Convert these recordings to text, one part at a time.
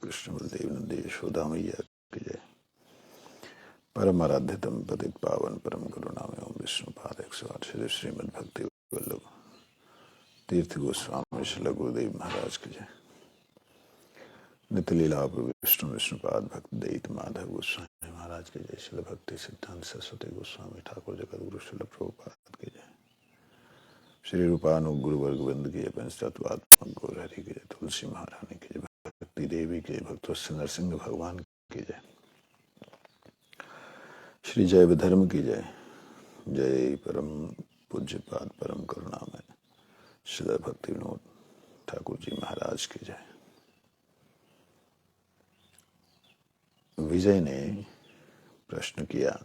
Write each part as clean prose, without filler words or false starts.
कृष्ण बलदेव नंदी यशोदा मैया की जय। परम आराध्यतम पतित पावन परम करुणामय ओम विष्णु पाद 108 श्री श्रीमद भक्ति वल्लभ तीर्थ गोस्वामी श्री गुरुदेव महाराज की जय। नित्य लीला विष्णु विष्णुपाद भक्त दैत माधव गोस्वामी महाराज की जय। श्री भक्ति सिद्धांत सरस्वती गोस्वामी ठाकुर जगत गुरु श्री प्रभुपाद की जय। श्री रूपानुग गुरु वर्ग वृंद की जय। पंचतत्वात्मक गौर हरि की जय। तुलसी महारानी की जय। भक्ति देवी की जय। भक्तवत्सल नरसिंह भगवान की जय। श्री जय विधर्म की जय। जय परम पूज्यपाद परम करुणामय श्री भक्ति विनोद ठाकुर जी महाराज की जय। विजय ने प्रश्न किया,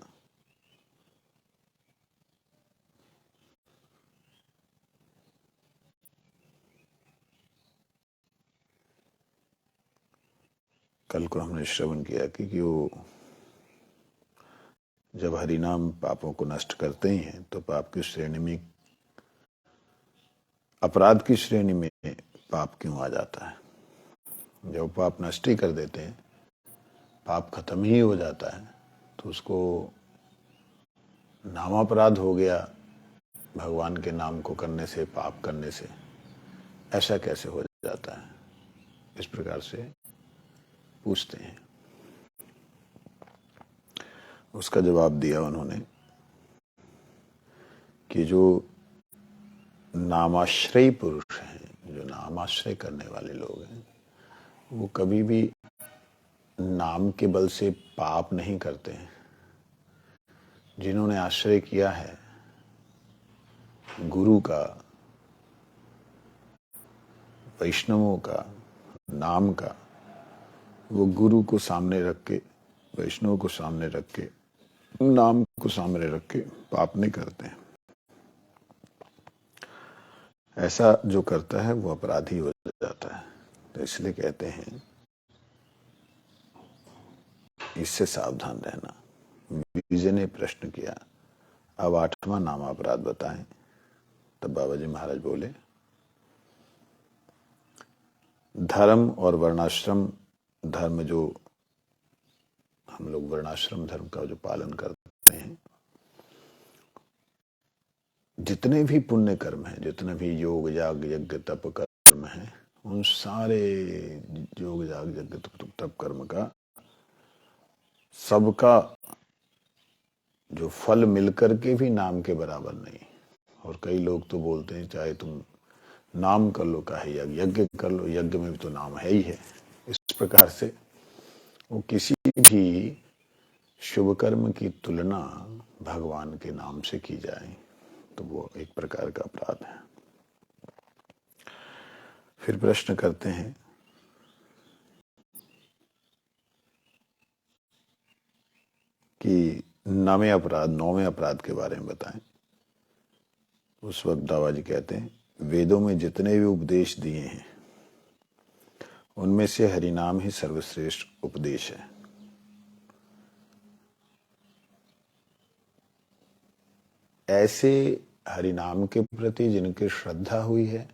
कल को हमने श्रवण किया कि वो जब हरिनाम पापों को नष्ट करते ही हैं तो पाप की श्रेणी में, अपराध की श्रेणी में पाप क्यों आ जाता है। जब पाप नष्ट ही कर देते हैं, पाप खत्म ही हो जाता है, तो उसको नामापराध हो गया। भगवान के नाम को करने से, पाप करने से ऐसा कैसे हो जाता है, इस प्रकार से पूछते हैं। उसका जवाब दिया उन्होंने कि जो नामाश्रयी पुरुष हैं, जो नामाश्रय करने वाले लोग हैं, वो कभी भी नाम के बल से पाप नहीं करते हैं। जिन्होंने आश्रय किया है गुरु का, वैष्णवों का, नाम का, वो गुरु को सामने रख के, वैष्णव को सामने रख के, नाम को सामने रख के पाप नहीं करते हैं। ऐसा जो करता है वो अपराधी हो जाता है। तो इसलिए कहते हैं इससे सावधान रहना। विजय ने प्रश्न किया, अब 8वां नाम अपराध बताएं। तब बाबा जी महाराज बोले, धर्म और वर्णाश्रम धर्म, जो हम लोग वर्णाश्रम धर्म का जो पालन करते हैं, जितने भी पुण्य कर्म हैं, जितने भी योग याग यज्ञ तप कर्म हैं, उन सारे योग याग यज्ञ तप कर्म का सबका जो फल मिलकर के भी नाम के बराबर नहीं। और कई लोग तो बोलते हैं चाहे तुम नाम कर लो, काहे यज्ञ कर लो, यज्ञ में भी तो नाम है ही है। इस प्रकार से वो किसी भी शुभ कर्म की तुलना भगवान के नाम से की जाए तो वो एक प्रकार का अपराध है। फिर प्रश्न करते हैं कि 9वें अपराध के बारे में बताएं। उस वक्त दावा जी कहते हैं, वेदों में जितने भी उपदेश दिए हैं उनमें से हरिनाम ही सर्वश्रेष्ठ उपदेश है। ऐसे हरिनाम के प्रति जिनकी श्रद्धा हुई है,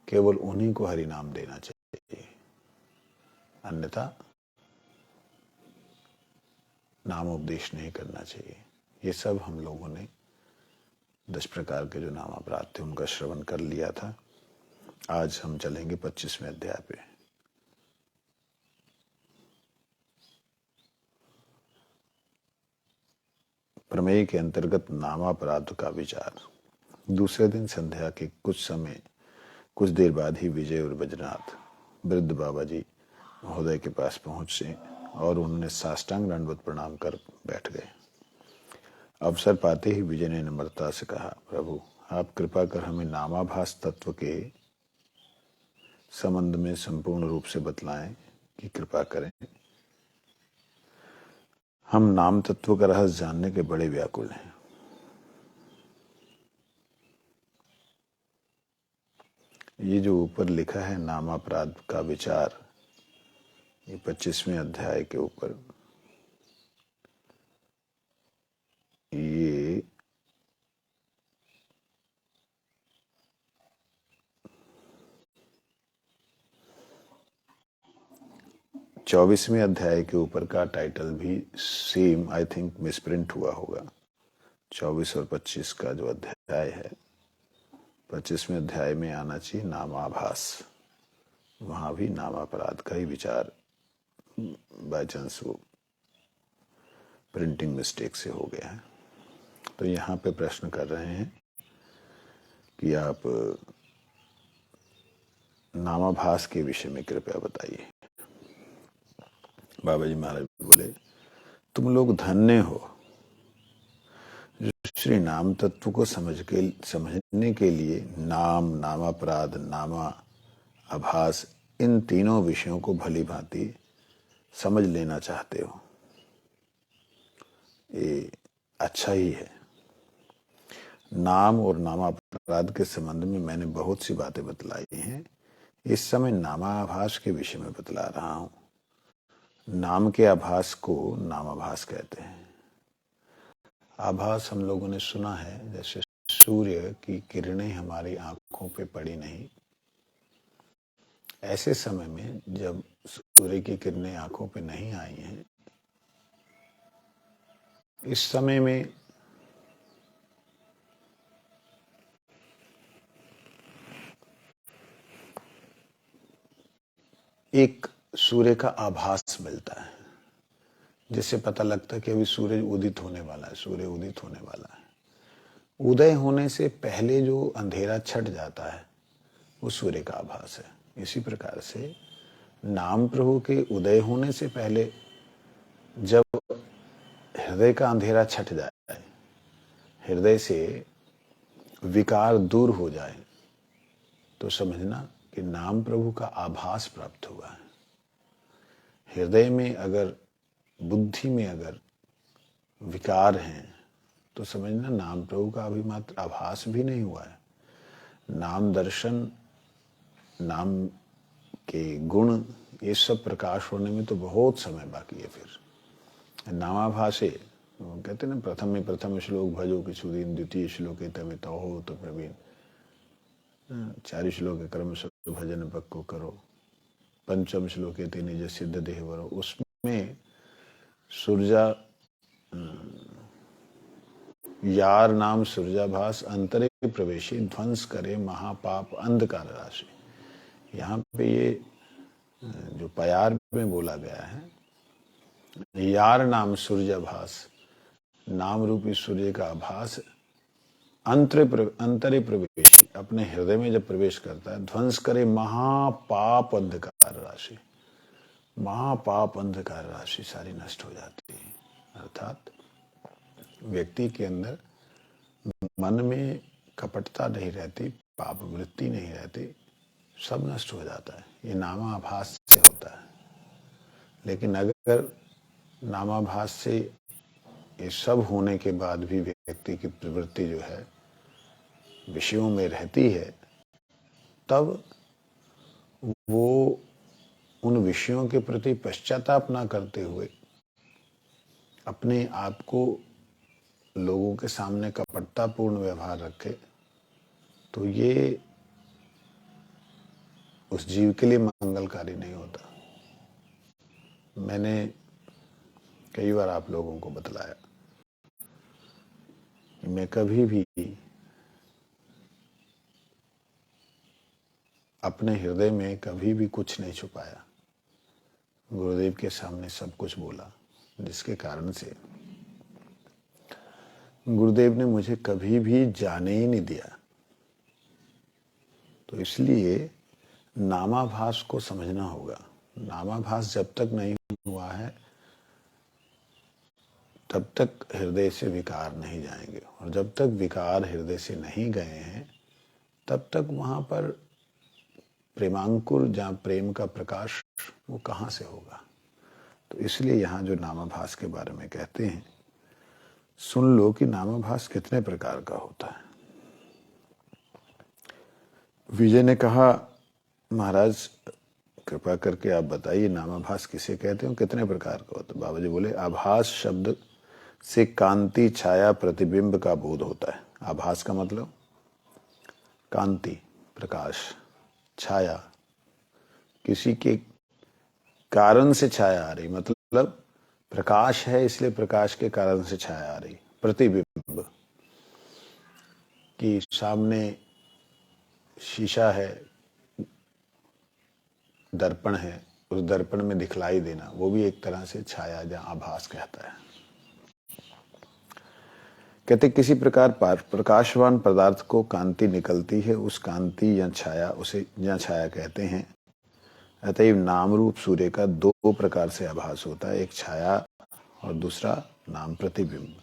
केवल उन्हीं को हरिनाम देना चाहिए, अन्यथा नाम उपदेश नहीं करना चाहिए। ये सब हम लोगों ने 10 प्रकार के जो नाम अपराध थे उनका श्रवण कर लिया था। आज हम चलेंगे 25वें अध्याय पे। प्रमेय के अंतर्गत नामापराध का विचार। दूसरे दिन संध्या के कुछ देर बाद ही विजय और बजनाथ वृद्ध बाबा जी महोदय के पास पहुंचे और उन्होंने साष्टांग दंडवत प्रणाम कर बैठ गए। अवसर पाते ही विजय ने नम्रता से कहा, प्रभु आप कृपा कर हमें नामाभास तत्व के संबंध में संपूर्ण रूप से बतलाएं कि कृपा करें। हम नाम तत्व का रहस्य जानने के बड़े व्याकुल हैं। ये जो ऊपर लिखा है नामापराध का विचार, ये 25वें अध्याय के ऊपर, ये 24वें अध्याय के ऊपर का टाइटल भी सेम, आई थिंक मिसप्रिंट हुआ होगा। 24 और 25 का जो अध्याय है, 25वें अध्याय में आना चाहिए नामाभास। वहां भी नामापराध का ही विचार बाय चांस वो प्रिंटिंग मिस्टेक से हो गया है। तो यहाँ पे प्रश्न कर रहे हैं कि आप नामाभास के विषय में कृपया बताइए। बाबा जी महाराज बोले, तुम लोग धन्य हो जो श्री नाम तत्व को समझने के लिए नाम, नामापराध, नामा आभास, इन तीनों विषयों को भली भांति समझ लेना चाहते हो। ये अच्छा ही है। नाम और नामापराध के संबंध में मैंने बहुत सी बातें बतलाई हैं। इस समय नामाभास के विषय में बतला रहा हूं। नाम के आभास को नामाभास कहते हैं। आभास हम लोगों ने सुना है, जैसे सूर्य की किरणें हमारी आंखों पे पड़ी नहीं, ऐसे समय में जब सूर्य की किरणें आंखों पे नहीं आई हैं, इस समय में एक सूर्य का आभास मिलता है, जिससे पता लगता है कि अभी सूर्य उदित होने वाला है, सूर्य उदित होने वाला है। उदय होने से पहले जो अंधेरा छट जाता है वो सूर्य का आभास है। इसी प्रकार से नाम प्रभु के उदय होने से पहले जब हृदय का अंधेरा छट जाए, हृदय से विकार दूर हो जाए, तो समझना कि नाम प्रभु का आभास प्राप्त हुआ है। हृदय में अगर, बुद्धि में अगर विकार हैं, तो समझना नाम प्रभु का अभी मात्र आभास भी नहीं हुआ है। नाम दर्शन, नाम के गुण, ये सब प्रकाश होने में तो बहुत समय बाकी है। फिर नामाभासे, कहते हैं ना, प्रथम में प्रथम श्लोक भजो किछुदीन, द्वितीय श्लोक तमित हो तो प्रवीण, 4 श्लोक क्रम भजन पक्को करो, 5म श्लोक निज सिद्ध देह वरो। उसमें सूर्या यार नाम सूर्याभास अंतरे प्रवेशी, ध्वंस करे महापाप अंधकार राशि। यहाँ पे ये जो प्यार में बोला गया है, यार नाम सूर्याभास, नाम रूपी सूर्य का आभास अंतरे प्रवेश, अपने हृदय में जब प्रवेश करता है, ध्वंस करे महापाप अंधकार राशि। महापाप अंधकार राशि सारी नष्ट हो जाती है। अर्थात व्यक्ति के अंदर मन में कपटता नहीं रहती, पाप वृत्ति नहीं रहती, सब नष्ट हो जाता है। ये नामाभास से होता है। लेकिन अगर नामाभास से ये सब होने के बाद भी व्यक्ति की प्रवृत्ति जो है विषयों में रहती है, तब वो उन विषयों के प्रति पश्चाताप ना करते हुए अपने आप को लोगों के सामने कपटतापूर्ण व्यवहार रखे, तो ये उस जीव के लिए मंगलकारी नहीं होता। मैंने कई बार आप लोगों को बतलाया, मैं कभी भी अपने हृदय में कभी भी कुछ नहीं छुपाया। गुरुदेव के सामने सब कुछ बोला, जिसके कारण से गुरुदेव ने मुझे कभी भी जाने ही नहीं दिया। तो इसलिए नामाभास को समझना होगा। नामाभास जब तक नहीं हुआ है, तब तक हृदय से विकार नहीं जाएंगे, और जब तक विकार हृदय से नहीं गए हैं, तब तक वहां पर प्रेमांकुर, जहाँ प्रेम का प्रकाश, वो कहाँ से होगा। तो इसलिए यहाँ जो नामाभास के बारे में कहते हैं, सुन लो कि नामाभास कितने प्रकार का होता है। विजय ने कहा, महाराज कृपा करके आप बताइए नामाभास किसे कहते हो, कितने प्रकार का होता है। बाबा जी बोले, आभास शब्द से कांति, छाया, प्रतिबिंब का बोध होता है। आभास का मतलब कांति, प्रकाश, छाया, किसी के कारण से छाया आ रही, मतलब प्रकाश है इसलिए प्रकाश के कारण से छाया आ रही। प्रतिबिंब कि सामने शीशा है, दर्पण है, उस दर्पण में दिखलाई देना, वो भी एक तरह से छाया या आभास कहता है। कहते किसी प्रकार प्रकाशवान पदार्थ को कांति निकलती है, उस कांति या छाया, उसे या छाया कहते हैं। अतएव नाम रूप सूर्य का दो प्रकार से आभास होता है, एक छाया और दूसरा नाम प्रतिबिंब।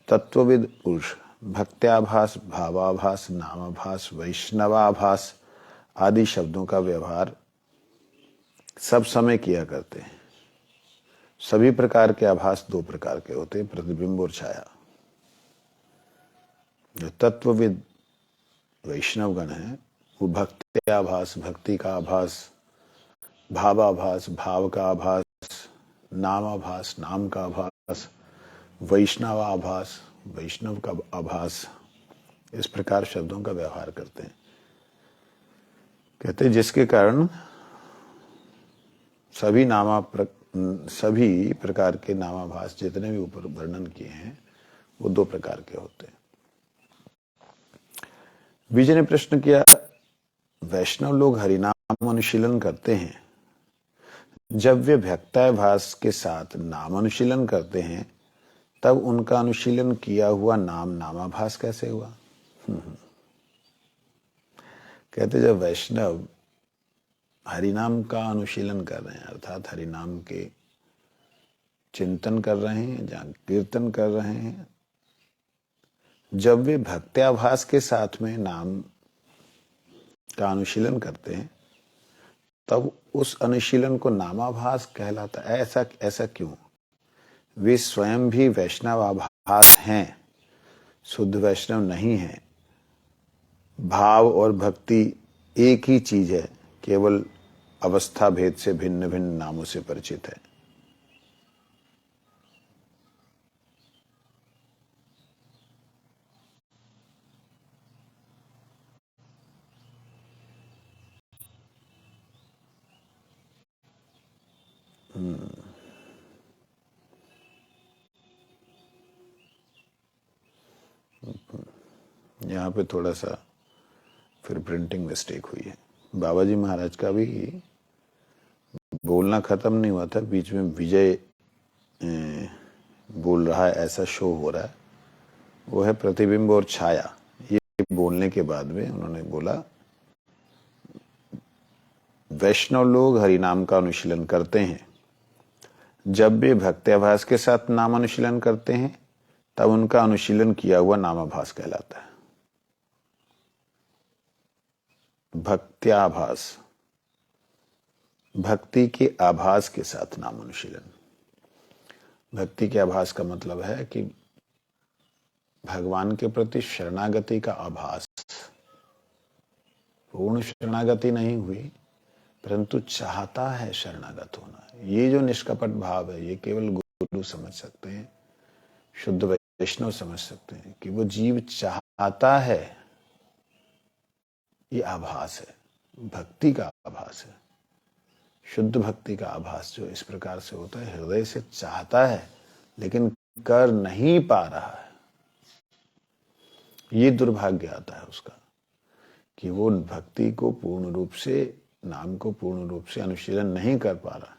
तत्वविद पुरुष भक्त्याभास, भावाभास, नामाभास, वैष्णवाभास आदि शब्दों का व्यवहार सब समय किया करते हैं। सभी प्रकार के आभास दो प्रकार के होते हैं, प्रतिबिंब और छाया। जो तत्वविद वैष्णव गण है वो भक्त्याभास, भक्ति का आभास, भावाभास, भाव का आभास, नामाभास, नाम का आभास, वैष्णवाभास, वैष्णव का आभास, इस प्रकार शब्दों का व्यवहार करते हैं। कहते हैं जिसके कारण सभी प्रकार के नामाभास जितने भी ऊपर वर्णन किए हैं वो दो प्रकार के होते हैं। विजय ने प्रश्न किया, वैष्णव लोग हरिनाम अनुशीलन करते हैं, जब वे भक्त्याभास के साथ नाम अनुशीलन करते हैं तब उनका अनुशीलन किया हुआ नाम नामाभास कैसे हुआ? कहते जब वैष्णव हरिनाम का अनुशीलन कर रहे हैं, अर्थात हरिनाम के चिंतन कर रहे हैं या कीर्तन कर रहे हैं, जब वे भक्त्याभास के साथ में नाम का अनुशीलन करते हैं तब उस अनुशीलन को नामाभास कहलाता है। ऐसा क्यों? वे स्वयं भी वैष्णव आभास हैं, शुद्ध वैष्णव नहीं हैं। भाव और भक्ति एक ही चीज है, केवल अवस्था भेद से भिन्न भिन्न नामों से परिचित है। यहाँ पे थोड़ा सा फिर प्रिंटिंग मिस्टेक हुई है। बाबा जी महाराज का भी बोलना खत्म नहीं हुआ था, बीच में विजय बोल रहा है ऐसा शो हो रहा है। वो है प्रतिबिंब और छाया। ये बोलने के बाद में उन्होंने बोला वैष्णव लोग हरिनाम का अनुशीलन करते हैं, जब वे भक्त्याभास के साथ नाम अनुशीलन करते हैं तब उनका अनुशीलन किया हुआ नामाभास कहलाता है। भक्त्याभास, भक्ति के आभास के साथ नाम अनुशीलन। भक्ति के आभास का मतलब है कि भगवान के प्रति शरणागति का आभास। पूर्ण शरणागति नहीं हुई परंतु चाहता है शरणागत होना। ये जो निष्कपट भाव है ये केवल गुरु समझ सकते हैं, शुद्ध वैष्णव समझ सकते हैं कि वो जीव चाहता है। ये आभास है, भक्ति का आभास है। शुद्ध भक्ति का आभास जो इस प्रकार से होता है, हृदय से चाहता है लेकिन कर नहीं पा रहा है। ये दुर्भाग्य आता है उसका कि वो भक्ति को पूर्ण रूप से, नाम को पूर्ण रूप से अनुशीलन नहीं कर पा रहा,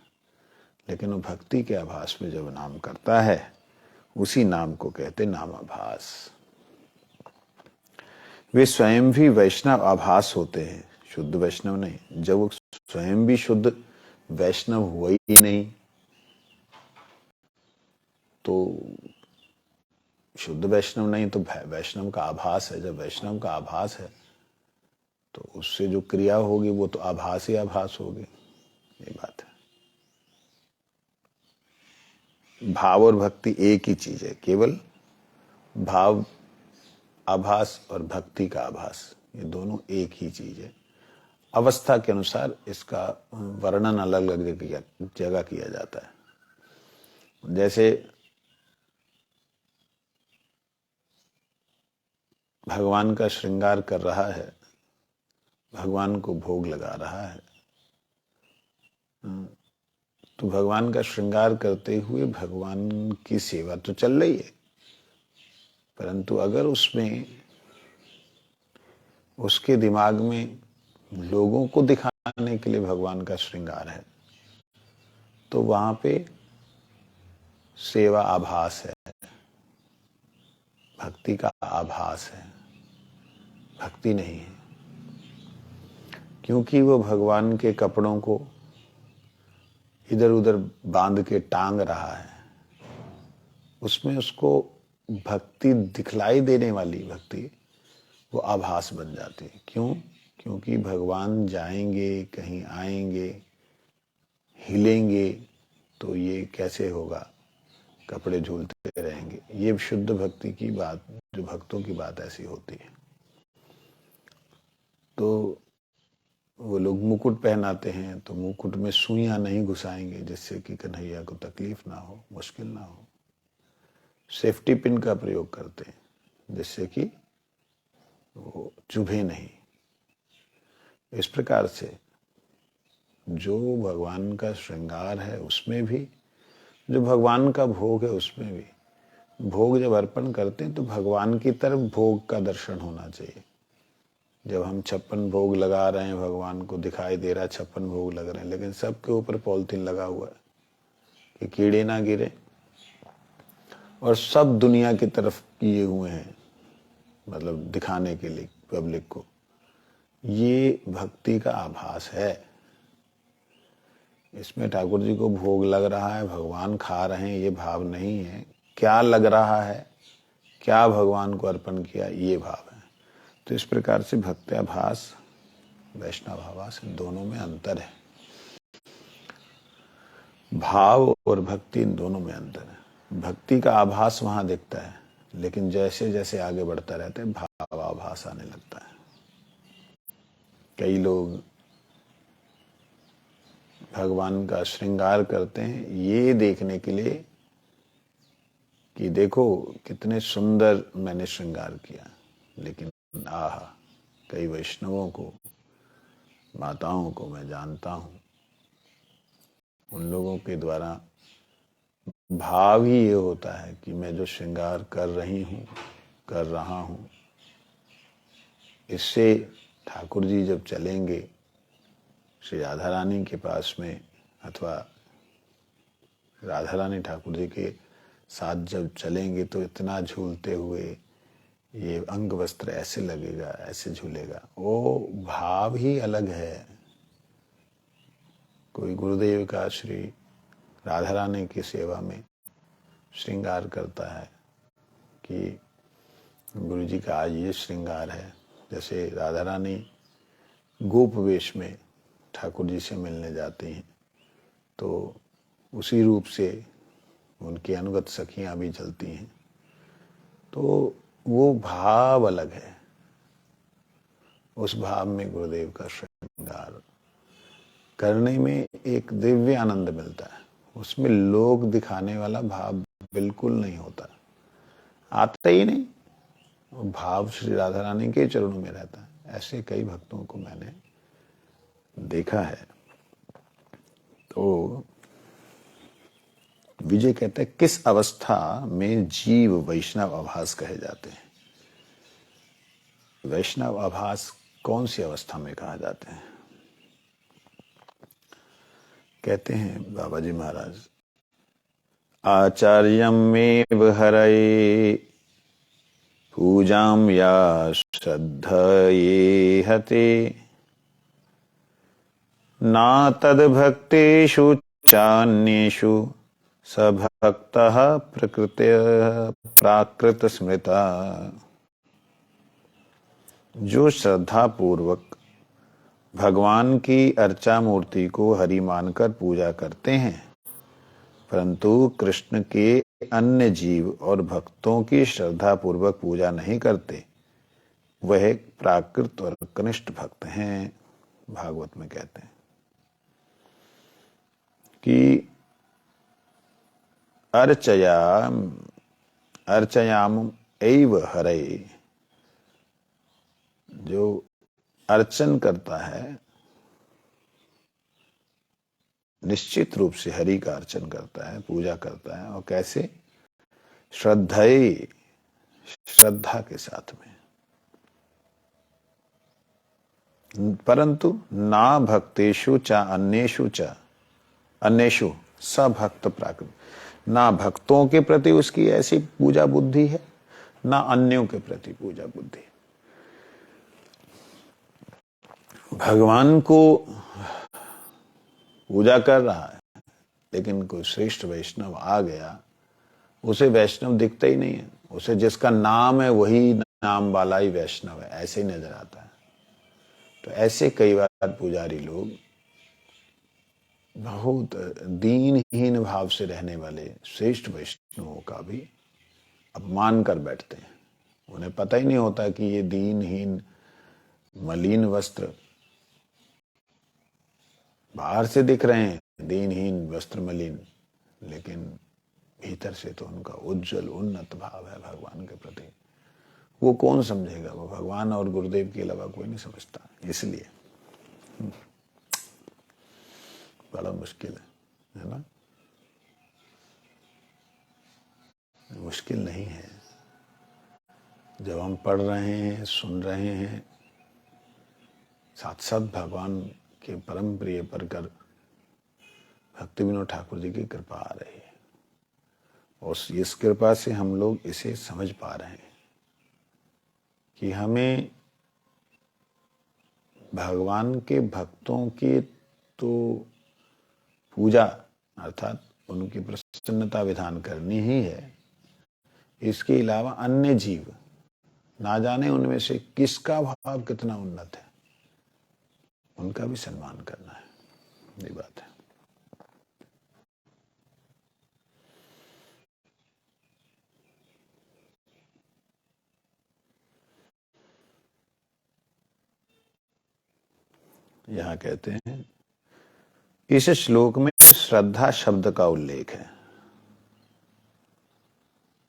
लेकिन वो भक्ति के आभास में जब नाम करता है उसी नाम को कहते नामाभास। वे स्वयं भी वैष्णव आभास होते हैं, शुद्ध वैष्णव नहीं। जब वो स्वयं भी शुद्ध वैष्णव हुआ ही नहीं तो शुद्ध वैष्णव नहीं तो वैष्णव का आभास है। जब वैष्णव का आभास है तो उससे जो क्रिया होगी वो तो आभास ही आभास होगी। ये बात है। भाव और भक्ति एक ही चीज है, केवल भाव आभास और भक्ति का आभास, ये दोनों एक ही चीज है। अवस्था के अनुसार इसका वर्णन अलग अलग जगह किया जाता है। जैसे भगवान का श्रृंगार कर रहा है, भगवान को भोग लगा रहा है, तो भगवान का श्रृंगार करते हुए भगवान की सेवा तो चल रही है, परंतु अगर उसमें उसके दिमाग में लोगों को दिखाने के लिए भगवान का श्रृंगार है, तो वहां पे सेवा आभास है, भक्ति का आभास है, भक्ति नहीं है। क्योंकि वो भगवान के कपड़ों को इधर उधर बांध के टांग रहा है, उसमें उसको भक्ति दिखलाई देने वाली भक्ति वो आभास बन जाती है। क्यों? क्योंकि भगवान जाएंगे, कहीं आएंगे, हिलेंगे, तो ये कैसे होगा? कपड़े झूलते रहेंगे। ये शुद्ध भक्ति की बात, जो भक्तों की बात ऐसी होती है। तो वो लोग मुकुट पहनाते हैं, तो मुकुट में सुइयां नहीं घुसाएंगे जिससे कि कन्हैया को तकलीफ ना हो, मुश्किल ना हो। सेफ्टी पिन का प्रयोग करते हैं जिससे कि वो चुभे नहीं। इस प्रकार से जो भगवान का श्रृंगार है उसमें भी, जो भगवान का भोग है उसमें भी, भोग जब अर्पण करते हैं तो भगवान की तरफ भोग का दर्शन होना चाहिए। जब हम 56 भोग लगा रहे हैं, भगवान को दिखाई दे रहा है 56 भोग लग रहे हैं, लेकिन सबके ऊपर पॉलिथीन लगा हुआ है कि कीड़े ना गिरे, और सब दुनिया की तरफ किए हुए हैं, मतलब दिखाने के लिए पब्लिक को। ये भक्ति का आभास है। इसमें ठाकुर जी को भोग लग रहा है, भगवान खा रहे हैं, ये भाव नहीं है। क्या लग रहा है, क्या भगवान को अर्पण किया, ये भाव है। तो इस प्रकार से भक्त्याभास, वैष्णवाभास, इन दोनों में अंतर है। भाव और भक्ति, इन दोनों में अंतर है। भक्ति का आभास वहां दिखता है, लेकिन जैसे जैसे आगे बढ़ता रहता है भावाभास आने लगता है। कई लोग भगवान का श्रृंगार करते हैं ये देखने के लिए कि देखो कितने सुंदर मैंने श्रृंगार किया, लेकिन आह, कई वैष्णवों को, माताओं को मैं जानता हूं, उन लोगों के द्वारा भाव ही ये होता है कि मैं जो श्रृंगार कर रही हूं, कर रहा हूं, इससे ठाकुर जी जब चलेंगे श्री राधा रानी के पास में, अथवा राधा रानी ठाकुर जी के साथ जब चलेंगे, तो इतना झूलते हुए ये अंग वस्त्र ऐसे लगेगा, ऐसे झूलेगा। वो भाव ही अलग है। कोई गुरुदेव का श्री राधा रानी की सेवा में श्रृंगार करता है कि गुरु जी का आज ये श्रृंगार है। जैसे राधा रानी गोप वेश में ठाकुर जी से मिलने जाती हैं, तो उसी रूप से उनकी अनुगत सखियां भी चलती हैं, तो वो भाव अलग है। उस भाव में गुरुदेव का श्रृंगार करने में एक दिव्य आनंद मिलता है। उसमें लोग दिखाने वाला भाव बिल्कुल नहीं होता, आता ही नहीं। वो भाव श्री राधा रानी के चरणों में रहता है। ऐसे कई भक्तों को मैंने देखा है। तो विजय कहते हैं, किस अवस्था में जीव वैष्णव आभास कहे जाते हैं? वैष्णव आभास कौन सी अवस्था में कहा जाते हैं? कहते हैं बाबा जी महाराज, आचार्यमेव हरये पूजां या श्रद्धये हते ना तद्भक्तेषु चान्येषु स भक्तः प्राकृत स्मृता। जो श्रद्धा पूर्वक भगवान की अर्चा मूर्ति को हरि मानकर पूजा करते हैं, परंतु कृष्ण के अन्य जीव और भक्तों की श्रद्धा पूर्वक पूजा नहीं करते, वह प्राकृत और कनिष्ठ भक्त हैं। भागवत में कहते हैं कि अर्चयाम एव हरे, जो अर्चन करता है निश्चित रूप से हरि का अर्चन करता है, पूजा करता है, और कैसे? श्रद्धा के साथ में। परंतु ना भक्तेषु चा अन्येषु सभक्त प्राकृत, ना भक्तों के प्रति उसकी ऐसी पूजा बुद्धि है, ना अन्यों के प्रति पूजा बुद्धि। भगवान को पूजा कर रहा है, लेकिन कोई श्रेष्ठ वैष्णव आ गया, उसे वैष्णव दिखता ही नहीं है, उसे जिसका नाम है वही नाम वाला ही वैष्णव है, ऐसे ही नजर आता है। तो ऐसे कई बार पुजारी लोग बहुत दीनहीन भाव से रहने वाले श्रेष्ठ वैष्णवों का भी अपमान कर बैठते हैं। उन्हें पता ही नहीं होता कि ये दीनहीन मलिन वस्त्र बाहर से दिख रहे हैं, दीनहीन वस्त्र मलिन, लेकिन भीतर से तो उनका उज्जवल उन्नत भाव है भगवान के प्रति। वो कौन समझेगा? वो भगवान और गुरुदेव के अलावा कोई नहीं समझता। इसलिए बड़ा मुश्किल है ना? मुश्किल नहीं है। जब हम पढ़ रहे हैं, सुन रहे हैं, साथ साथ भगवान के परम प्रिय परकर भक्ति विनोद ठाकुर जी की कृपा आ रही है, और इस कृपा से हम लोग इसे समझ पा रहे हैं कि हमें भगवान के भक्तों की तो पूजा अर्थात उनकी प्रसन्नता विधान करनी ही है। इसके अलावा अन्य जीव, ना जाने उनमें से किसका भाव कितना उन्नत है, उनका भी सम्मान करना है। ये बात है। यहां कहते हैं, इस श्लोक में श्रद्धा शब्द का उल्लेख है।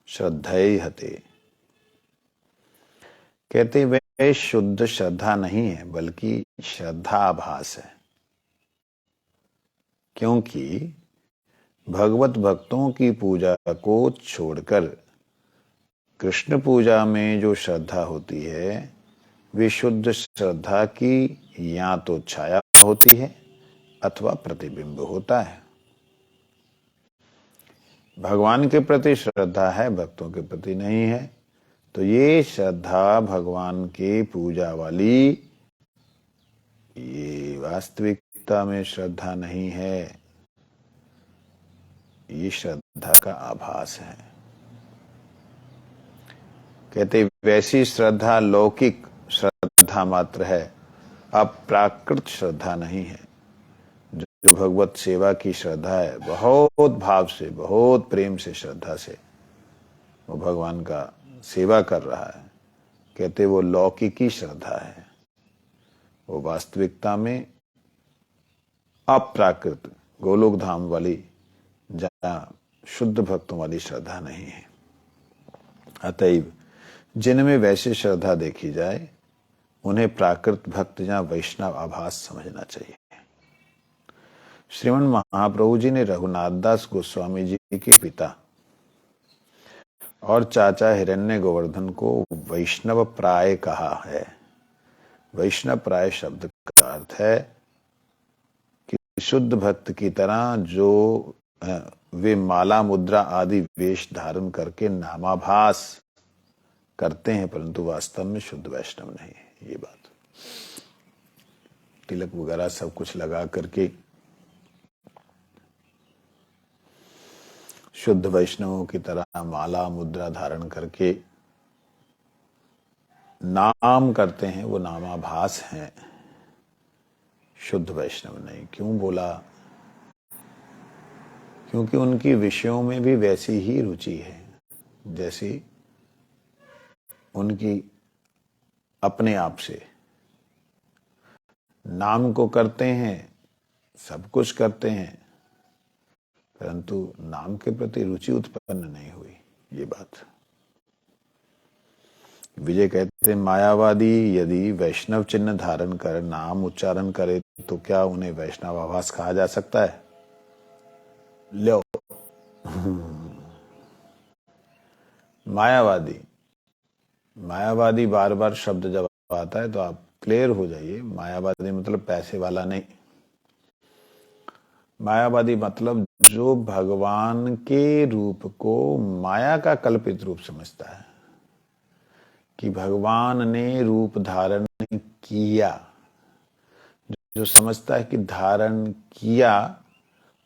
श्रद्धेय हते, कहते वह शुद्ध श्रद्धा नहीं है, बल्कि श्रद्धाभास है। क्योंकि भगवत भक्तों की पूजा को छोड़कर कृष्ण पूजा में जो श्रद्धा होती है, वे शुद्ध श्रद्धा की या तो छाया होती है अथवा प्रतिबिंब होता है। भगवान के प्रति श्रद्धा है, भक्तों के प्रति नहीं है, तो ये श्रद्धा भगवान के पूजा वाली, ये वास्तविकता में श्रद्धा नहीं है, ये श्रद्धा का आभास है। कहते वैसी श्रद्धा लौकिक श्रद्धा मात्र है, अप्राकृत श्रद्धा नहीं है। जो भगवत सेवा की श्रद्धा है, बहुत भाव से, बहुत प्रेम से, श्रद्धा से वो भगवान का सेवा कर रहा है, कहते वो लौकिकी श्रद्धा है। वो वास्तविकता में अप्राकृत गोलोक धाम वाली, जहां शुद्ध भक्तों वाली श्रद्धा नहीं है। अतएव जिनमें वैसी श्रद्धा देखी जाए, उन्हें प्राकृत भक्त या वैष्णव आभास समझना चाहिए। श्रीमन महाप्रभु जी ने रघुनाथ दास गोस्वामी जी के पिता और चाचा हिरण्य गोवर्धन को वैष्णव प्राय कहा है। वैष्णव प्राय शब्द का अर्थ है कि शुद्ध भक्त की तरह जो वे माला मुद्रा आदि वेश धारण करके नामाभास करते हैं, परंतु वास्तव में शुद्ध वैष्णव नहीं है। ये बात, तिलक वगैरह सब कुछ लगा करके शुद्ध वैष्णवों की तरह माला मुद्रा धारण करके नाम करते हैं, वो नामाभास हैं, शुद्ध वैष्णव नहीं। क्यों बोला? क्योंकि उनकी विषयों में भी वैसी ही रुचि है जैसी उनकी अपने आप से। नाम को करते हैं, सब कुछ करते हैं, परंतु नाम के प्रति रुचि उत्पन्न नहीं हुई। ये बात विजय कहते हैं, मायावादी यदि वैष्णव चिन्ह धारण कर नाम उच्चारण करे तो क्या उन्हें वैष्णव आभास कहा जा सकता है? लो। मायावादी, मायावादी बार बार शब्द जब आता है तो आप क्लियर हो जाइए, मायावादी मतलब पैसे वाला नहीं। मायावादी मतलब जो भगवान के रूप को माया का कल्पित रूप समझता है, कि भगवान ने रूप धारण किया, जो समझता है कि धारण किया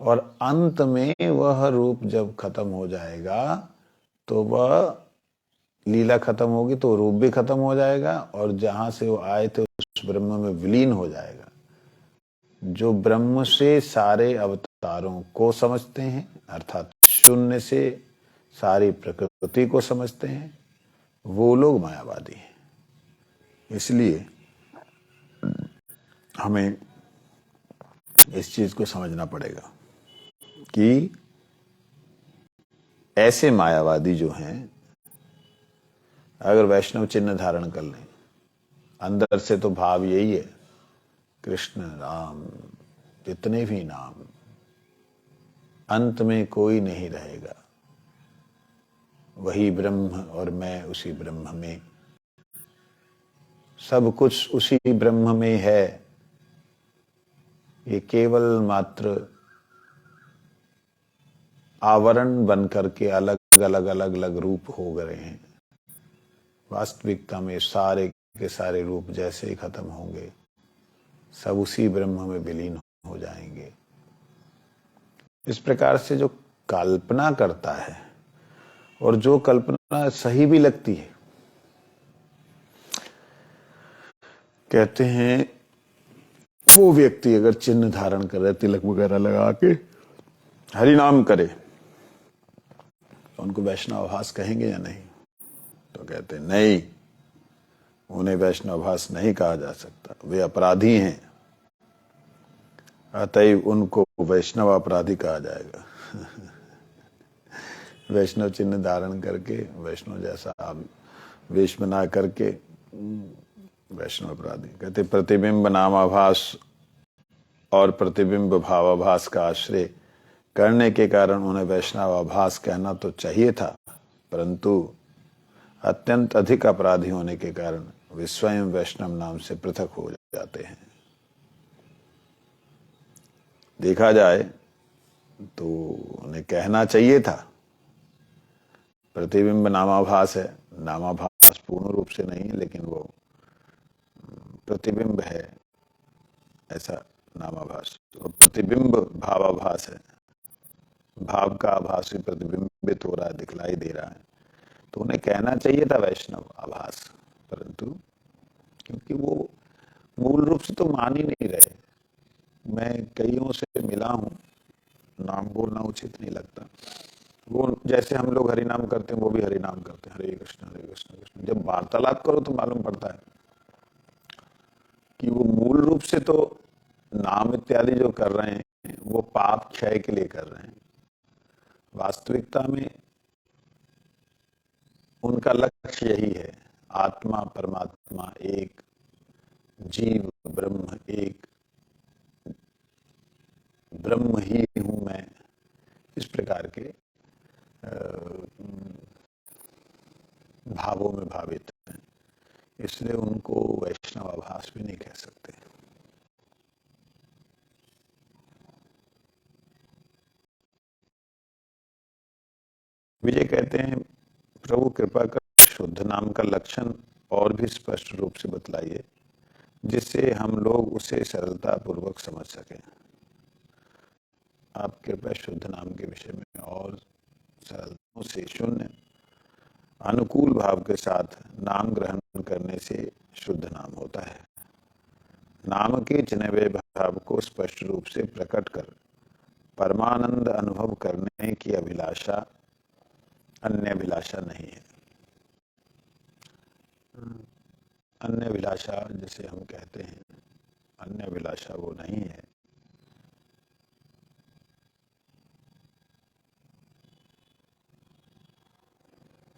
और अंत में वह रूप जब खत्म हो जाएगा तो वह लीला खत्म होगी तो रूप भी खत्म हो जाएगा और जहां से वो आए थे उस ब्रह्म में विलीन हो जाएगा। जो ब्रह्म से सारे अवतारों को समझते हैं, अर्थात शून्य से सारी प्रकृति को समझते हैं, वो लोग मायावादी हैं। इसलिए हमें इस चीज को समझना पड़ेगा कि ऐसे मायावादी जो हैं, अगर वैष्णव चिन्ह धारण कर लें, अंदर से तो भाव यही है, कृष्ण राम जितने भी नाम, अंत में कोई नहीं रहेगा, वही ब्रह्म और मैं उसी ब्रह्म में, सब कुछ उसी ब्रह्म में है। ये केवल मात्र आवरण बन करके अलग अलग अलग अलग रूप हो गए हैं। वास्तविकता में सारे के सारे रूप जैसे ही खत्म होंगे, सब उसी ब्रह्म में विलीन हो जाएंगे। इस प्रकार से जो कल्पना करता है, और जो कल्पना सही भी लगती है, कहते हैं वो व्यक्ति अगर चिन्ह धारण करे, तिलक वगैरह लगा के हरि नाम करे, तो उनको वैष्णवाभास कहेंगे या नहीं? तो कहते नहीं, उन्हें वैष्णवाभास नहीं कहा जा सकता, वे अपराधी हैं, अतएव उनको वैष्णव अपराधी कहा जाएगा। वैष्णव चिन्ह धारण करके, वैष्णव जैसा वेश बना करके वैष्णव अपराधी। कहते प्रतिबिंब नामाभास और प्रतिबिंब भावाभास का आश्रय करने के कारण उन्हें वैष्णवाभास कहना तो चाहिए था, परंतु अत्यंत अधिक अपराधी होने के कारण वे स्वयं वैष्णव नाम से पृथक हो जाते हैं। देखा जाए तो उन्हें कहना चाहिए था प्रतिबिंब नामाभास है, नामाभास पूर्ण रूप से नहीं है, लेकिन वो प्रतिबिंब है, ऐसा नामाभास। और प्रतिबिंब भावाभास है, भाव का आभास भी प्रतिबिंबित हो रहा है, दिखलाई दे रहा है, तो उन्हें कहना चाहिए था वैष्णव आभास, परंतु क्योंकि वो मूल रूप से तो मान ही नहीं रहे। मैं कईयों से मिला हूं, नाम बोलना उचित नहीं लगता, वो जैसे हम लोग हरि नाम करते हैं वो भी हरि नाम करते हैं, हरे कृष्ण कृष्ण। जब वार्तालाप करो तो मालूम पड़ता है कि वो मूल रूप से तो नाम इत्यादि जो कर रहे हैं वो पाप क्षय के लिए कर रहे हैं। वास्तविकता में उनका लक्ष्य यही है, आत्मा परमात्मा एक, जीव ब्रह्म एक, ब्रह्म ही हूं मैं, इस प्रकार के भावों में भावित हैं। इसलिए उनको वैष्णव आभास भी नहीं कह सकते। विजय कहते हैं, प्रभु कृपा कर शुद्ध नाम का लक्षण और भी स्पष्ट रूप से बतलाइए, जिससे हम लोग उसे सरलता पूर्वक समझ सकें। आप कृपया शुद्ध नाम के विषय में और सरलता से, शून्य अनुकूल भाव के साथ नाम ग्रहण करने से शुद्ध नाम होता है। नाम के चुने हुए भाव को स्पष्ट रूप से प्रकट कर परमानंद अनुभव करने की अभिलाषा अन्य अभिलाषा नहीं है। अन्य अभिलाषा जिसे हम कहते हैं, अन्य अभिलाषा वो नहीं है।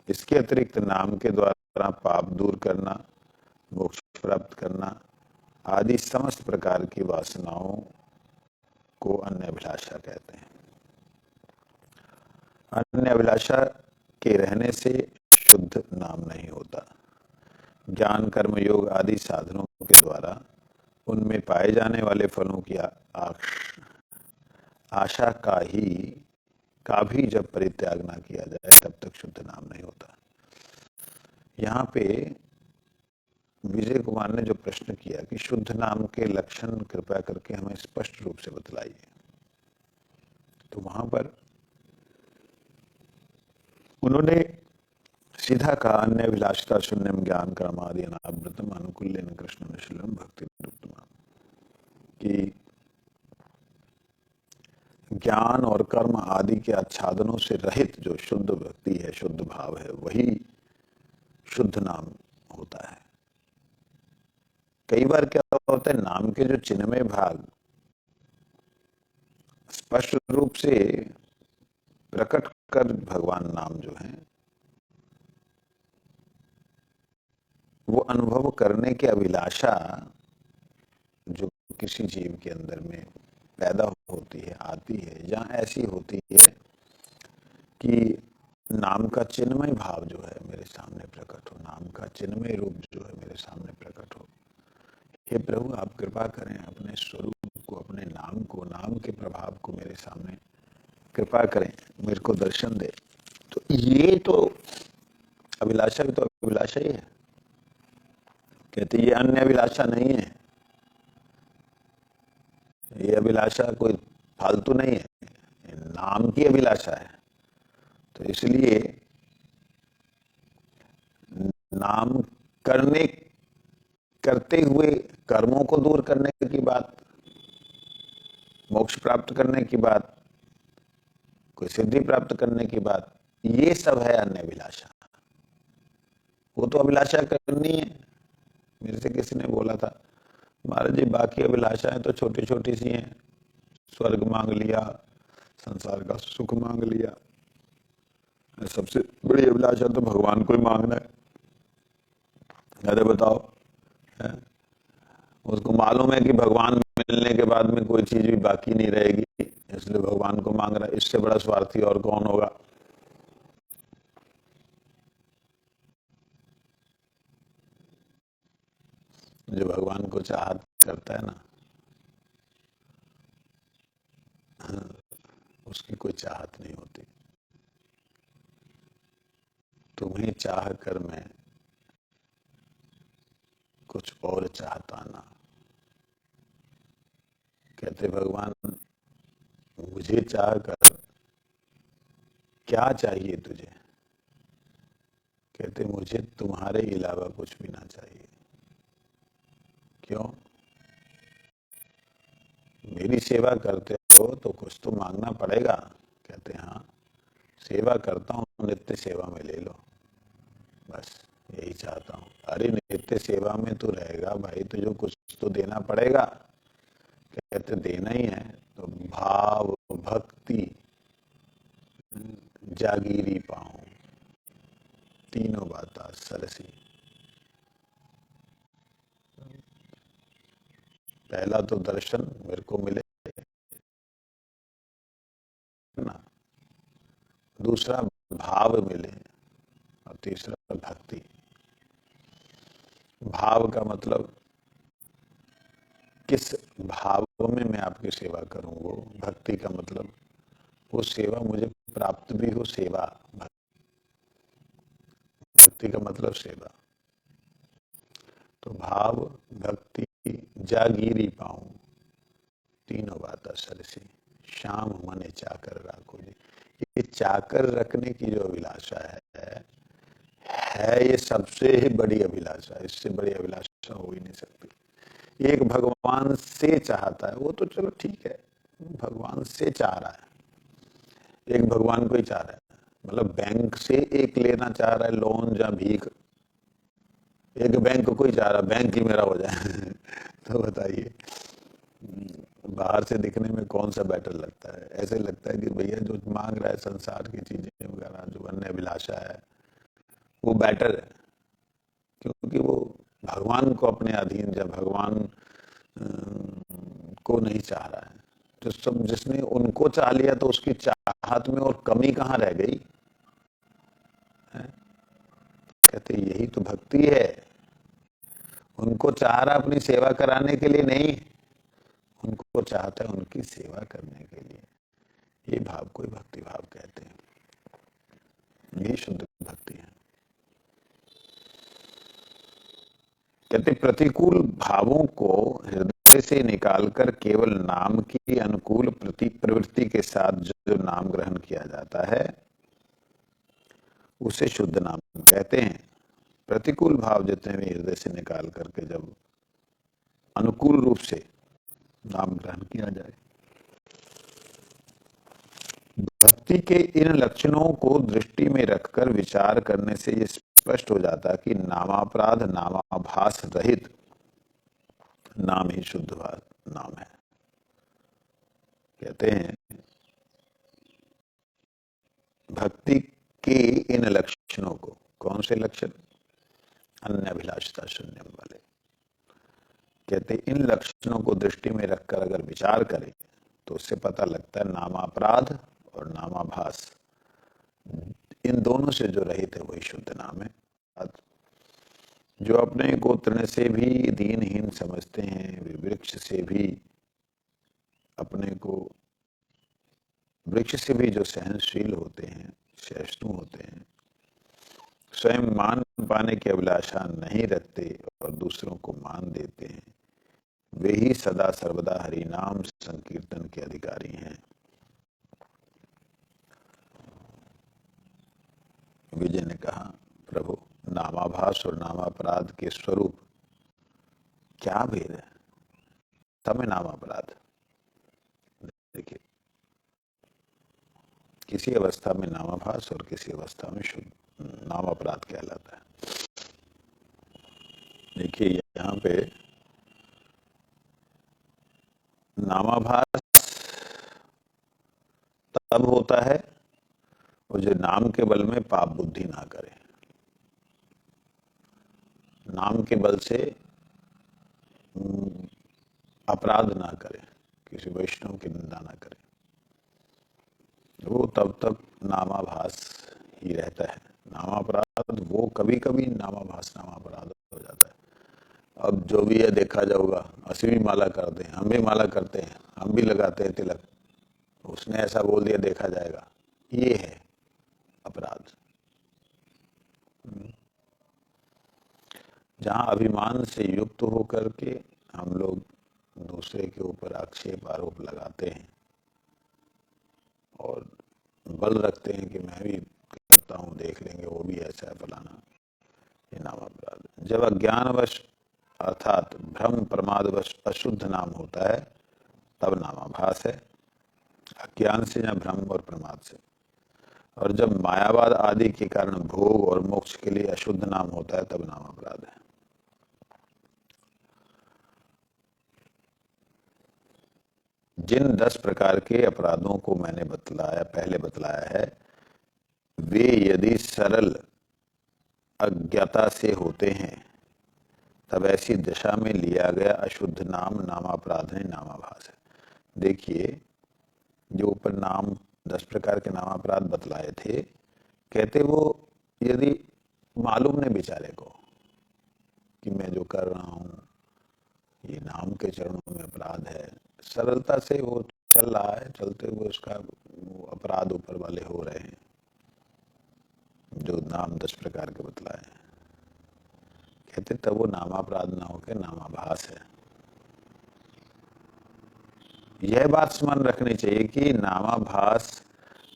इसके अतिरिक्त नाम के द्वारा पाप दूर करना, मोक्ष प्राप्त करना आदि समस्त प्रकार की वासनाओं को अन्य अभिलाषा कहते हैं। अन्य अभिलाषा के रहने से शुद्ध नाम नहीं होता। ज्ञान कर्म योग आदि साधनों के द्वारा उनमें पाए जाने वाले फलों की आशा का भी जब परित्याग ना किया जाए तब तक शुद्ध नाम नहीं होता। यहाँ पे विजय कुमार ने जो प्रश्न किया कि शुद्ध नाम के लक्षण कृपया करके हमें स्पष्ट रूप से बतलाइए, तो वहां पर उन्होंने सीधा कहा, अन्य अभिलाषिता शून्यम ज्ञान कर्मादि अनावृतम अनुकूल्यन कृष्ण निश्चलम भक्ति रूपम, कि ज्ञान और कर्म आदि के आच्छादनों से रहित जो शुद्ध भक्ति है, शुद्ध भाव है, वही शुद्ध नाम होता है। कई बार क्या होता है, नाम के जो चिन्हमय भाग स्पष्ट रूप से प्रकट कर भगवान नाम जो है वो अनुभव करने की अभिलाषा जो किसी जीव के अंदर में पैदा होती है, आती है, जहां ऐसी होती है कि नाम का चिन्हमय भाव जो है मेरे सामने प्रकट हो, नाम का चिन्हमय रूप जो है मेरे सामने प्रकट हो। हे प्रभु, आप कृपा करें, अपने स्वरूप को, अपने नाम को, नाम के प्रभाव को मेरे सामने कृपा करें, मेरे को दर्शन दे। तो ये तो अभिलाषा भी तो अभिलाषा ही है। कहते ये अन्य अभिलाषा नहीं है, ये अभिलाषा कोई फालतू नहीं है, नाम की अभिलाषा है। तो इसलिए नाम करते हुए कर्मों को दूर करने की बात, मोक्ष प्राप्त करने की बात, कोई सिद्धि प्राप्त करने की बात, ये सब है अन्य अभिलाषा। वो तो अभिलाषा करनी है। मेरे से किसी ने बोला था, महाराज जी बाकी अभिलाषाएं तो छोटी छोटी सी हैं, स्वर्ग मांग लिया, संसार का सुख मांग लिया, सबसे बड़ी अभिलाषा तो भगवान को ही मांगना है। अरे बताओ, है? उसको मालूम है कि भगवान मिलने के बाद में कोई चीज भी बाकी नहीं रहेगी, इसलिए भगवान को मांग रहा है। इससे बड़ा स्वार्थी और कौन होगा? जो भगवान को चाहत करता है ना, उसकी कोई चाहत नहीं होती। तुम्हें चाह कर मैं कुछ और चाहता ना। कहते भगवान, मुझे चाह कर क्या चाहिए तुझे? कहते मुझे तुम्हारे अलावा कुछ भी ना चाहिए। क्यों? मेरी सेवा करते हो तो कुछ तो मांगना पड़ेगा। कहते हाँ, सेवा करता हूं, नित्य सेवा में ले लो, बस यही चाहता हूं। अरे नित्य सेवा में तो रहेगा भाई, तुझे कुछ तो देना पड़ेगा। कहते देना ही है तो भाव भक्ति जागीरी पाऊं, तीनों बाता सरसी। पहला तो दर्शन मेरे को मिले ना, दूसरा भाव मिले, और तीसरा भक्ति। भाव का मतलब किस भाव में मैं आपकी सेवा करूं, वो भक्ति का मतलब वो सेवा मुझे प्राप्त भी हो। सेवा, भक्ति का मतलब सेवा। तो भाव भक्ति जागीरी पाऊं, तीनों बात सरसी, शाम मने चाकर राखो जी। ये चाकर रखने की जो अभिलाषा है ये सबसे ही बड़ी अभिलाषा। इससे बड़ी अभिलाषा हो ही नहीं सकती। एक भगवान से चाहता है, वो तो चलो ठीक है, भगवान से चाह रहा है, एक भगवान को ही चाह रहा है। मतलब बैंक से एक लेना चाह रहा है लोन या भीख, एक बैंक को ही चाह रहा है बैंक ही मेरा हो जाए। तो बताइए बाहर से दिखने में कौन सा बेटर लगता है? ऐसे लगता है कि भैया जो मांग रहा है संसार की चीजें वगैरह, जो अन्य अभिलाषा है, वो बेटर है, क्योंकि वो भगवान को अपने अधीन या भगवान को नहीं चाह रहा है। सब जिसने उनको चाह लिया तो उसकी चाहत में और कमी कहां रह गई है? कहते यही तो भक्ति है। उनको चाह रहा अपनी सेवा कराने के लिए नहीं, उनको चाहता है उनकी सेवा करने के लिए। ये भाव को ही भक्ति भाव कहते हैं, ये शुद्ध भक्ति है। कहते प्रतिकूल भावों को हृदय से निकालकर केवल नाम की अनुकूल प्रवृत्ति के साथ जो नाम ग्रहण किया जाता है उसे शुद्ध नाम कहते हैं। प्रतिकूल भाव जितने भी हृदय से निकाल करके जब अनुकूल रूप से नाम ग्रहण किया जाए। भक्ति के इन लक्षणों को दृष्टि में रखकर विचार करने से यह स्पष्ट हो जाता है कि नामापराध नामाभास रहित नाम ही शुद्ध नाम है। कहते हैं भक्ति के इन लक्षणों को, कौन से लक्षण? अन्य अभिलाषता शून्यम वाले। कहते इन लक्षणों को दृष्टि में रखकर अगर विचार करें तो उससे पता लगता है नामापराध और नामाभास इन दोनों से जो रहित है वही शुद्ध नाम है। जो अपने को तृण से भी दीनहीन समझते हैं, वे वृक्ष से भी अपने को वृक्ष से भी जो सहनशील होते हैं, सहिष्णु होते हैं, स्वयं मान पाने की अभिलाषा नहीं रखते और दूसरों को मान देते हैं, वे ही सदा सर्वदा हरि नाम संकीर्तन के अधिकारी हैं। विजय ने कहा प्रभु नामाभास और नामापराध के स्वरूप क्या भेद है? सब में नामापराध। देखिए किसी अवस्था में नामाभास और किसी अवस्था में शुद्ध नामापराध कहलाता है। देखिए यहाँ पे नामाभास तब होता है और जो नाम के बल में पाप बुद्धि ना करे, नाम के बल से अपराध ना करे, किसी वैष्णव की निंदा ना करे, वो तब तक नामाभास ही रहता है। नामापराध वो कभी कभी नामाभास नामापराध हो जाता है। अब जो भी है देखा जाऊगा, ਅਸੀਂ भी माला करते हैं, हम भी माला करते हैं, हम भी लगाते हैं तिलक, उसने ऐसा बोल दिया देखा जाएगा, ये है अपराध। जहां अभिमान से युक्त होकर के हम लोग दूसरे के ऊपर आक्षेप आरोप लगाते हैं और बल रखते हैं कि मैं भी करता हूं, देख लेंगे वो भी ऐसा है फलाना, ये नाम अपराध। जब अज्ञानवश अर्थात भ्रम प्रमादवश अशुद्ध नाम होता है तब नामाभास है, अज्ञान से या भ्रम और प्रमाद से। और जब मायावाद आदि के कारण भोग और मोक्ष के लिए अशुद्ध नाम होता है तब नाम अपराध है। जिन 10 प्रकार के अपराधों को मैंने पहले बतलाया है, वे यदि सरल अज्ञाता से होते हैं तब ऐसी दशा में लिया गया अशुद्ध नाम नामापराध है, नामाभास है। देखिए जो ऊपर नाम 10 प्रकार के नामापराध बतलाए थे, कहते वो यदि मालूम नहीं बेचारे को कि मैं जो कर रहा हूं ये नाम के चरणों में अपराध है, सरलता से वो चल रहा है, चलते हुए उसका अपराध ऊपर वाले हो रहे हैं जो नाम 10 प्रकार के बतलाए। कहते तब वो नामापराध ना होकर नामाभास है। यह बात स्मरण रखनी चाहिए कि नामाभास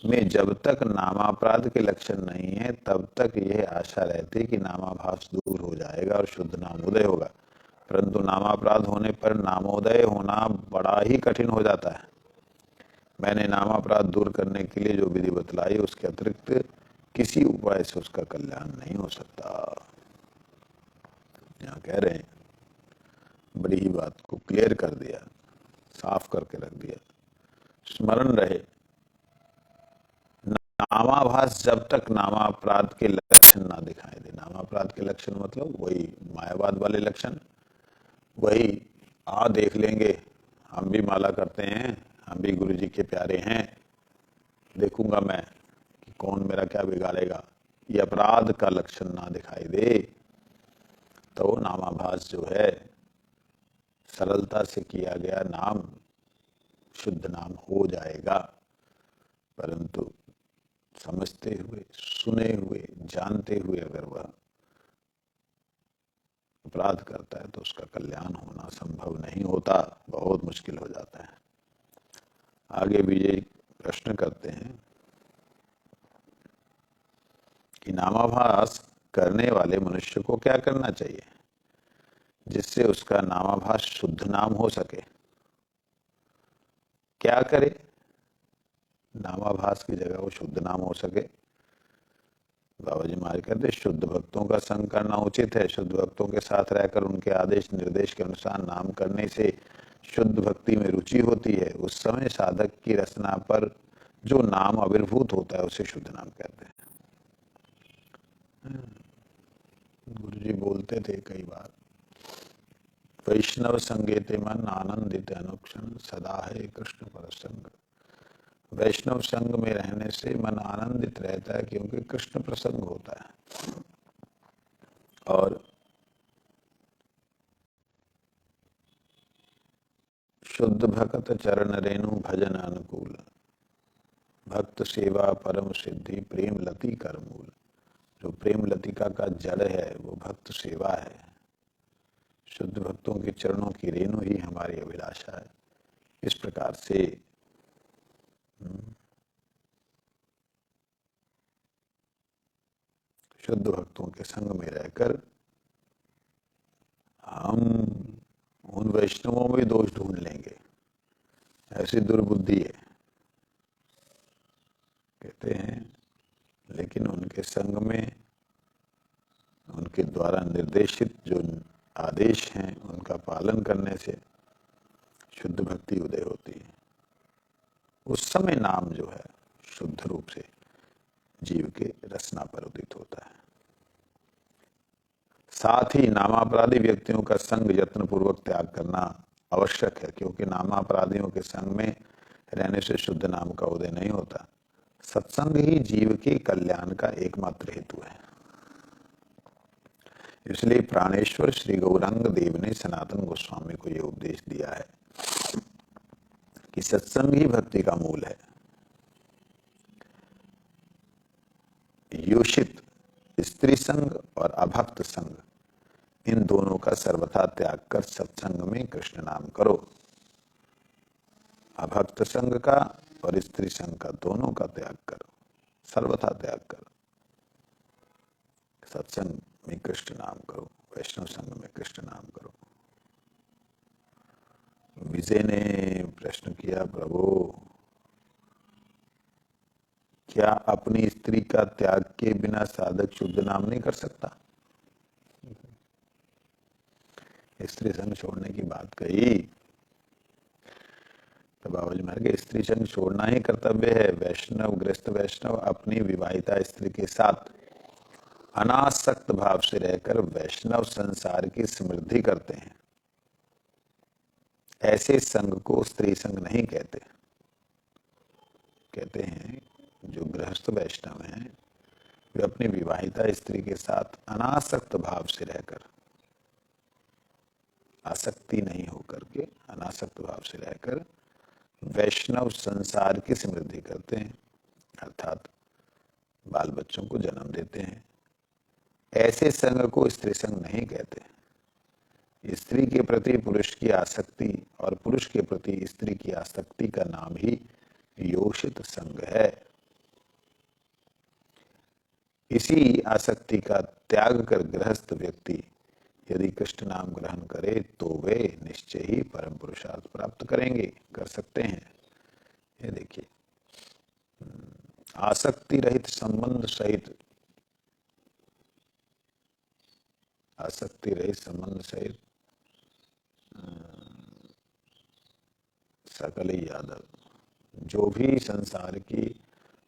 में जब तक नामापराध के लक्षण नहीं है तब तक यह आशा रहती कि नामाभास दूर हो जाएगा और शुद्ध नामोदय होगा, परंतु नामापराध होने पर नामोदय होना बड़ा ही कठिन हो जाता है। मैंने नामापराध दूर करने के लिए जो विधि बतलाई उसके अतिरिक्त किसी उपाय से उसका कल्याण नहीं हो सकता। यहाँ कह रहे हैं, बड़ी ही बात को क्लियर कर दिया, साफ करके रख दिया। स्मरण रहे नामाभास जब तक नामापराध के लक्षण ना दिखाई दे। नामापराध के लक्षण मतलब वही मायावाद वाले लक्षण, वही देख लेंगे, हम भी माला करते हैं, हम भी गुरु जी के प्यारे हैं, देखूंगा मैं कि कौन मेरा क्या बिगाड़ेगा, ये अपराध का लक्षण ना दिखाई दे तो नामाभास जो है सरलता से किया गया नाम शुद्ध नाम हो जाएगा। परंतु समझते हुए, सुने हुए, जानते हुए अगर वह अपराध करता है तो उसका कल्याण होना संभव नहीं होता, बहुत मुश्किल हो जाता है। आगे विजय प्रश्न करते हैं कि नामाभास करने वाले मनुष्य को क्या करना चाहिए जिससे उसका नामाभास शुद्ध नाम हो सके। क्या करे नामाभास की जगह वो शुद्ध नाम हो सके। बाबा जी महाराज कहते शुद्ध भक्तों का संग करना उचित है। शुद्ध भक्तों के साथ रहकर उनके आदेश निर्देश के अनुसार नाम करने से शुद्ध भक्ति में रुचि होती है। उस समय साधक की रचना पर जो नाम आविर्भूत होता है उसे शुद्ध नाम कहते हैं। गुरु जी बोलते थे कई बार, वैष्णव संगेते मन आनंदित अनुक्षण सदा है कृष्ण प्रसंग। वैष्णव संग में रहने से मन आनंदित रहता है क्योंकि कृष्ण प्रसंग होता है। और शुद्ध भक्त चरण रेणु भजन अनुकूल, भक्त सेवा परम सिद्धि प्रेम लती कर मूल। जो प्रेम लतिका का जड़ है वो भक्त सेवा है। शुद्ध भक्तों के चरणों की रेणु ही हमारी अभिलाषा है। इस प्रकार से शुद्ध भक्तों के संग में रहकर हम उन वैष्णवों में दोष ढूंढ लेंगे, ऐसी दुर्बुद्धि है। कहते हैं लेकिन उनके संग में उनके द्वारा निर्देशित जो आदेश हैं उनका पालन करने से शुद्ध भक्ति उदय होती है। उस समय नाम जो है शुद्ध रूप से जीव के रसना पर उदित होता है। साथ ही नामापराधी व्यक्तियों का संग यत्न पूर्वक त्याग करना आवश्यक है, क्योंकि नामापराधियों के संग में रहने से शुद्ध नाम का उदय नहीं होता। सत्संग ही जीव के कल्याण का एकमात्र हेतु है। इसलिए प्राणेश्वर श्री गौरांग देव ने सनातन गोस्वामी को यह उपदेश दिया है कि सत्संग ही भक्ति का मूल है। योषित स्त्री संग और अभक्त संग इन दोनों का सर्वथा त्याग कर सत्संग में कृष्ण नाम करो। अभक्त संग का और स्त्री संग का दोनों का त्याग करो, सर्वथा त्याग करो। सत्संग में कृष्ण नाम करो, वैष्णव संग में कृष्ण नाम करो। विजय ने प्रश्न किया, प्रभु क्या अपनी स्त्री का त्याग के बिना साधक शुद्ध नाम नहीं कर सकता। स्त्री संग छोड़ने की बात कही तो बाबा जी महाराज के स्त्री संग छोड़ना ही कर्तव्य है। वैष्णव गृहस्थ वैष्णव अपनी विवाहिता स्त्री के साथ अनासक्त भाव से रहकर वैष्णव संसार की समृद्धि करते हैं। ऐसे संग को स्त्री संग नहीं कहते। कहते हैं जो गृहस्थ वैष्णव हैं वे अपनी विवाहिता स्त्री के साथ अनासक्त भाव से रहकर, आसक्ति नहीं होकर के अनासक्त भाव से रहकर वैष्णव संसार की समृद्धि करते हैं, अर्थात बाल बच्चों को जन्म देते हैं। ऐसे संग को स्त्री संग नहीं कहते। स्त्री के प्रति पुरुष की आसक्ति और पुरुष के प्रति स्त्री की आसक्ति का नाम ही योषित संग है। इसी आसक्ति का त्याग कर गृहस्थ व्यक्ति यदि कृष्ण नाम ग्रहण करे तो वे निश्चय ही परम पुरुषार्थ प्राप्त करेंगे, कर सकते हैं। ये देखिए, आसक्ति रहित संबंध सहित, आसक्ति रहित संबंध सहित सकल यादव, जो भी संसार की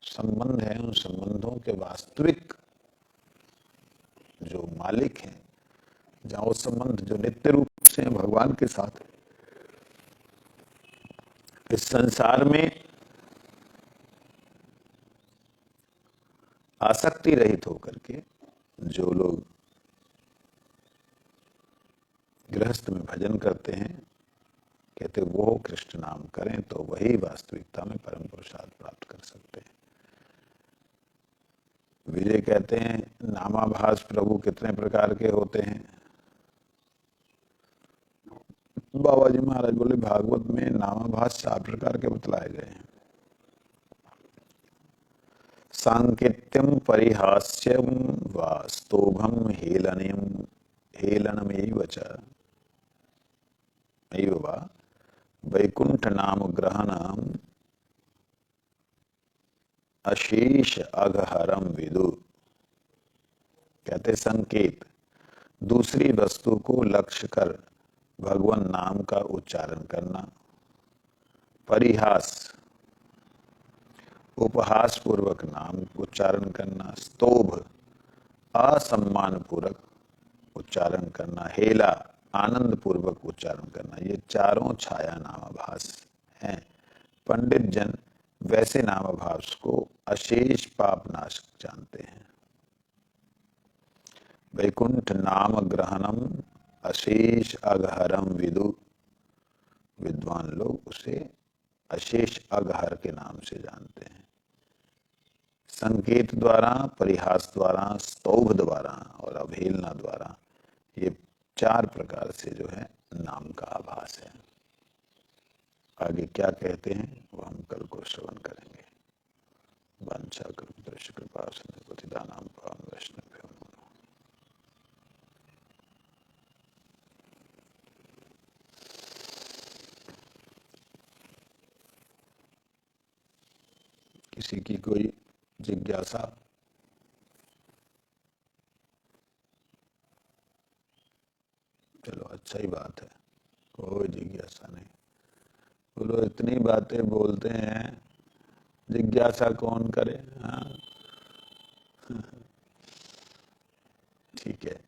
संबंध है उन संबंधों के वास्तविक जो मालिक हैं, जहां वो संबंध जो नित्य रूप से भगवान के साथ इस संसार में आसक्ति रहित होकर के जो लोग गृहस्थ में भजन करते हैं, कहते वो कृष्ण नाम करें तो वही वास्तविकता में परम पुरुषार्थ प्राप्त कर सकते हैं। विजय कहते हैं नामाभास प्रभु कितने प्रकार के होते हैं। बाबा जी महाराज बोले भागवत में नामाभास 4 प्रकार के बतलाए गए हैं। सांकेत्यम परिहास्यम वा स्तोभम हेलनमेव च एव वा वैकुंठ नाम ग्रहणम अशेष अघहरम विदु। कहते संकेत, दूसरी वस्तु को लक्ष्य कर भगवान नाम का उच्चारण करना। परिहास, उपहास पूर्वक नाम उच्चारण करना। स्तोभ, असम्मान पूर्वक उच्चारण करना। हेला, आनंद पूर्वक उच्चारण करना। ये चारों छाया नामाभास हैं। पंडित जन वैसे नामाभास को अशेष पाप नाशक जानते हैं। वैकुंठ नाम ग्रहणम अशेष अघहरम विदु। विद्वान लोग उसे अशेष अघहर के नाम से जानते हैं। संकेत द्वारा, परिहास द्वारा, स्तौभ द्वारा और अवहेलना द्वारा, ये 4 प्रकार से जो है नाम का आभास है। आगे क्या कहते हैं वो हम कल को श्रवण करेंगे। वांछा कल्पतरुश्च कृपा सिंधु पतितानां पावन वैष्णवेभ्यो नमः। किसी की कोई जिज्ञासा? चलो अच्छा ही बात है, कोई जिज्ञासा नहीं। बोलो इतनी बातें बोलते हैं, जिज्ञासा कौन करे? हाँ ठीक है।